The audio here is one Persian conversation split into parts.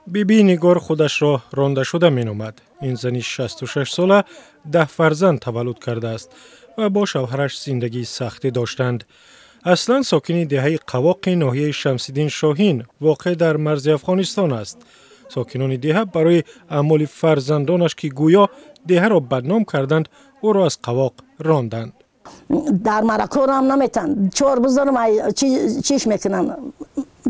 بیبی نگار خودش را رانده شده می نامد. این زنی 66 ساله 10 فرزند تولد کرده است و با شوهرش زندگی سختی داشتند. اصلا ساکن دهه قواق ناحیه شمس‌الدین شاهین واقع در مرز افغانستان است. ساکنان دهه برای اعمال فرزندانش که گویا دهه را بدنام کردند او را از قواق راندند. در مرکو هم نمیتن چهار بزرم چیش میکنن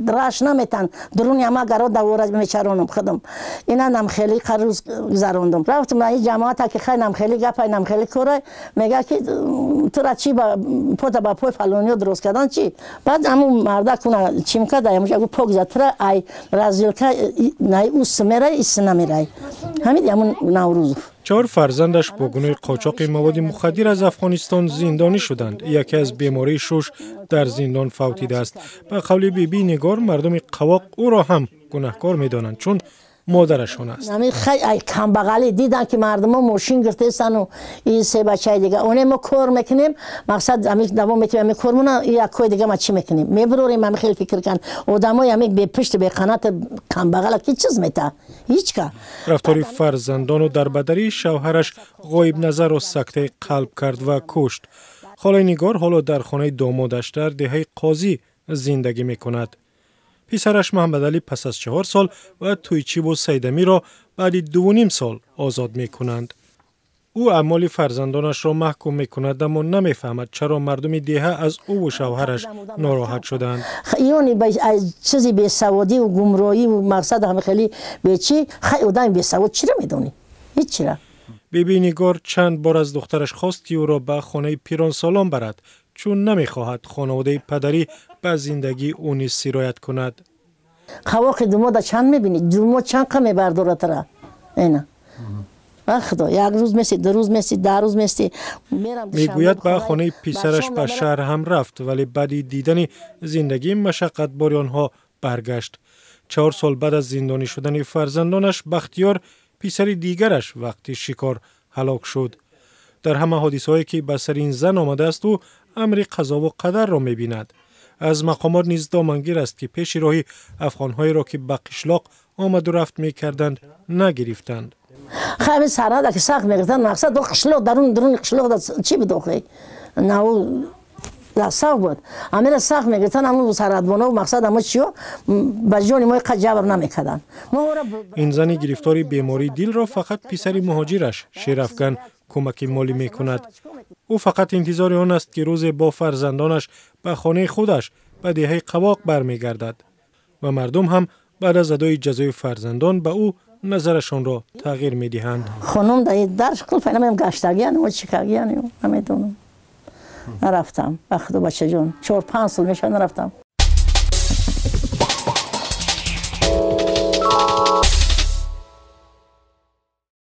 راش نمیتن درونی همه گرا دوره میچرانم خودم اینا نم خیلی روز گذراندم رفتم این جماعت که خیلی نم خیلی گپای نم خیلی کورای میگه که تو را چی با پوتا با پای فلانیو درست کردن چی بعد همون مردا کنه چی میکرد میگه پوک زتره ای رازیل که نه اوس میره ایس نمیره همین همون نوروز 4 فرزندش با گناه قاچاق مواد مخدر از افغانستان زندانی شدند. یکی از بیماری شوش در زندان فوتیده است. به قول بیبی نگار مردم قواق او را هم گناهکار می‌دانند چون مادرشان است. همین خیلی کم بغلی دیدن که مردم ماشین گرفتن و این 3 بچه دیگه اونم ما کار میکنیم مقصد همین دوام میتونیم کارمون یک کوی دیگه ما چی میکنیم میبروریم من خیلی فکر کن آدمای همین به پشت به قنات کم بغل کی چیز میتا هیچ کا رفتاری فرزندان و در بدری شوهرش غایب نظر و سکته قلب کرد و کشت. خاله نگار حالا در خانه دامادش در دهه قاضی زندگی میکند. پسرش محمد علی پس از 4 سال و تویچیب و سیدمی را بعد 2.5 سال آزاد می کنند. او اعمال فرزندانش را محکوم می کند اما نمی فهمد چرا مردم دهه از او و شوهرش ناراحت شدند. یعنی چیزی به سوادی و گمراهی و مقصد همه خیلی به چی خیلی آدم به سواد چی را میدونی؟ هیچ چی را. بیبی نگار چند بار از دخترش خواست که او را به خانه پیران سالان برد چون نمیخواهد خانواده پدری به زندگی او نیز سرایت کند. قواق دماد چند میبینی؟ دماد چند کمی برداره ترا؟ اینا. خدا یک روز میسی 2 روز میسی 10 روز میسی میگوید به خانه پسرش به شهر هم رفت ولی بعد دیدن زندگی مشقت بار آنها برگشت. 4 سال بعد از زندانی شدن فرزندانش بختیار پسر دیگرش وقتی شکار هلاک شد. در همه حادثه‌هایی که به سر این زن آمده است او امر قضا و قدر را می‌بیند. از مقامات نیز دامنگیر است که پیش راهی افغان‌هایی را که به قشلاق آمد و رفت می‌کردند نگرفتند. خیلی سرادا که سخت می‌گفتن مقصد دو قشلاق درون قشلاق چی بدوخی؟ نه لا سخت بود. امیر سخت می‌گفتن همون سرادونا و مقصد همون چیو به جون ما جبر نمی‌کردن. این زن گرفتار بیماری دل را فقط پسر مهاجرش شیرافغان کمک مالی می‌کند. او فقط انتظار آن است که روز با فرزندانش به خانه خودش به دهه قواق برمیگردد و مردم هم بعد از ادای جزای فرزندان به او نظرشان را تغییر می‌دهند. خانم در شکل فعلا گشتگیان و چیکارگیان نمیدونم. نرفتم. بخدا بچه جون 4-5 سال میشه نرفتم.